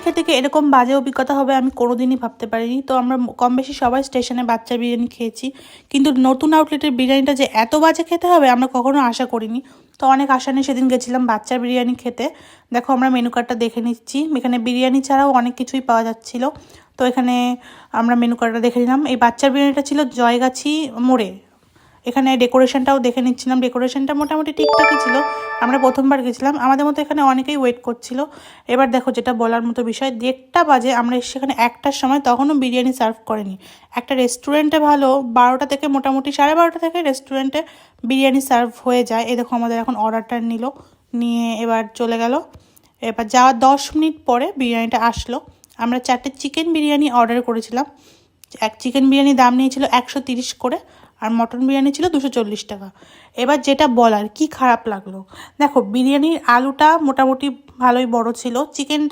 খেতে গিয়ে এরকম বাজে অভিজ্ঞতা হবে আমি কোনোদিনই ভাবতে পারিনি। তো আমরা কম বেশি সবাই স্টেশনে বাচ্চার বিরিয়ানি খেয়েছি, কিন্তু নতুন আউটলেটের বিরিয়ানিটা যে এত বাজে খেতে হবে আমরা কখনো আশা করিনি। তো অনেক আশা নিয়ে সেদিন গেছিলাম বাচ্চার বিরিয়ানি খেতে। দেখো আমরা মেনু কার্ডটা দেখে নিচ্ছি, এখানে বিরিয়ানি ছাড়াও অনেক কিছুই পাওয়া যাচ্ছিলো। তো এখানে আমরা মেনু কার্ডটা দেখে নিলাম। এই বাচ্চার বিরিয়ানিটা ছিল জয়গাছি মোড়ে। এখানে ডেকোরেশনটাও দেখে নিচ্ছিলাম, ডেকোরেশনটা মোটামুটি ঠিকঠাকই ছিল। আমরা প্রথমবার গেছিলাম, আমাদের মতো এখানে অনেকেই ওয়েট করছিল। এবার দেখো যেটা বলার মতো বিষয়, 1:30 বাজে আমরা সেখানে 1টার সময়, তখনও বিরিয়ানি সার্ভ করেনি। একটা রেস্টুরেন্টে ভালো 12টা থেকে মোটামুটি 12:30 থেকে রেস্টুরেন্টে বিরিয়ানি সার্ভ হয়ে যায়। এই দেখো আমাদের এখন অর্ডারটা নিয়ে এবার চলে গেল। এবার যাওয়ার 10 মিনিট পরে বিরিয়ানিটা আসলো। আমরা 4টে চিকেন বিরিয়ানি অর্ডার করেছিলাম। এক চিকেন বিরিয়ানির দাম নিয়েছিল 130 করে, আর মটন বিরিয়ানি ছিল 240 টাকা। এবার যেটা বলার, কি খারাপ লাগলো দেখো, বিরিয়ানির আলুটা মোটামুটি ভালোই বড় ছিল, চিকেনটাও